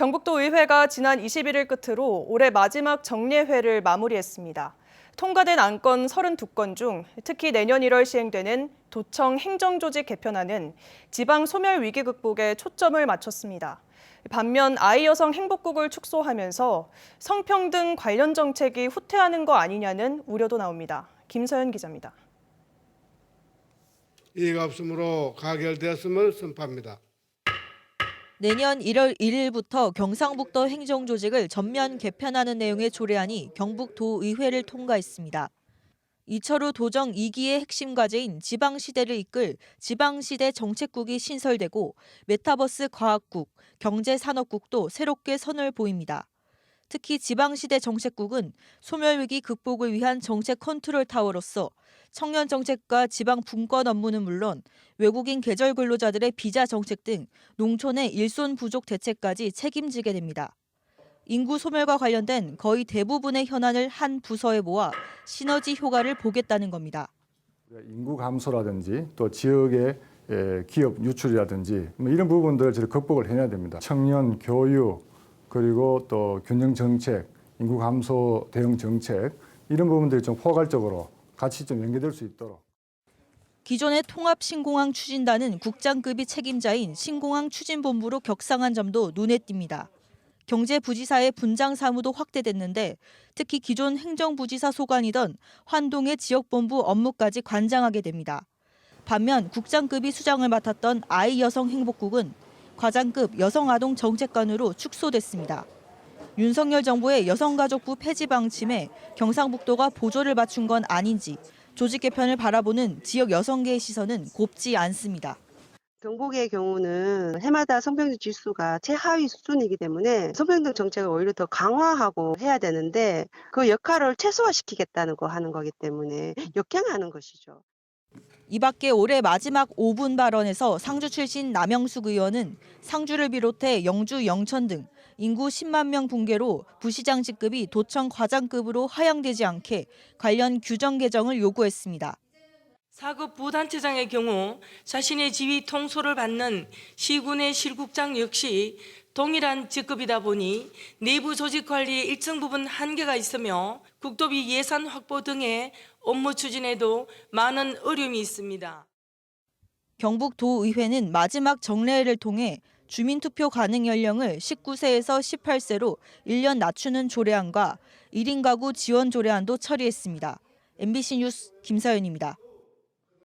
경북도의회가 지난 21일 끝으로 올해 마지막 정례회를 마무리했습니다. 통과된 안건 32건 중 특히 내년 1월 시행되는 도청 행정조직 개편안은 지방 소멸 위기 극복에 초점을 맞췄습니다. 반면 아이 여성 행복국을 축소하면서 성평등 관련 정책이 후퇴하는 거 아니냐는 우려도 나옵니다. 김서연 기자입니다. 이의가 없으므로 가결되었음을 선포합니다. 내년 1월 1일부터 경상북도 행정조직을 전면 개편하는 내용의 조례안이 경북도의회를 통과했습니다. 이철우 도정 2기의 핵심 과제인 지방시대를 이끌 지방시대 정책국이 신설되고 메타버스 과학국, 경제산업국도 새롭게 선을 보입니다. 특히 지방시대 정책국은 소멸위기 극복을 위한 정책 컨트롤 타워로서 청년 정책과 지방 분권 업무는 물론 외국인 계절 근로자들의 비자 정책 등 농촌의 일손 부족 대책까지 책임지게 됩니다. 인구 소멸과 관련된 거의 대부분의 현안을 한 부서에 모아 시너지 효과를 보겠다는 겁니다. 인구 감소라든지 또 지역의 기업 유출이라든지 이런 부분들을 저희 극복을 해내야 됩니다. 청년 교육 그리고 또 균형 정책, 인구 감소 대응 정책 이런 부분들이 좀 포괄적으로 같이 좀 연계될 수 있도록. 기존의 통합신공항 추진단은 국장급이 책임자인 신공항 추진본부로 격상한 점도 눈에 띕니다. 경제부지사의 분장 사무도 확대됐는데 특히 기존 행정부지사 소관이던 환동의 지역본부 업무까지 관장하게 됩니다. 반면 국장급이 수장을 맡았던 아이 여성 행복국은 과장급 여성아동 정책관으로 축소됐습니다. 윤석열 정부의 여성가족부 폐지 방침에 경상북도가 보조를 맞춘 건 아닌지 조직 개편을 바라보는 지역 여성계의 시선은 곱지 않습니다. 경북의 경우는 해마다 성평등 지수가 최하위 수준이기 때문에 성평등 정책을 오히려 더 강화하고 해야 되는데 그 역할을 최소화시키겠다는 거 하는 거기 때문에 역행하는 것이죠. 이 밖에 올해 마지막 5분 발언에서 상주 출신 남영숙 의원은 상주를 비롯해 영주, 영천 등 인구 10만 명 붕괴로 부시장 직급이 도청 과장급으로 하향되지 않게 관련 규정 개정을 요구했습니다. 4급 부단체장의 경우 자신의 지휘 통솔을 받는 시군의 실국장 역시 동일한 직급이다 보니 내부 조직 관리에 일정 부분 한계가 있으며 국도비 예산 확보 등의 업무 추진에도 많은 어려움이 있습니다. 경북도의회는 마지막 정례회를 통해 주민투표 가능 연령을 19세에서 18세로 1년 낮추는 조례안과 1인 가구 지원 조례안도 처리했습니다. MBC 뉴스 김서연입니다.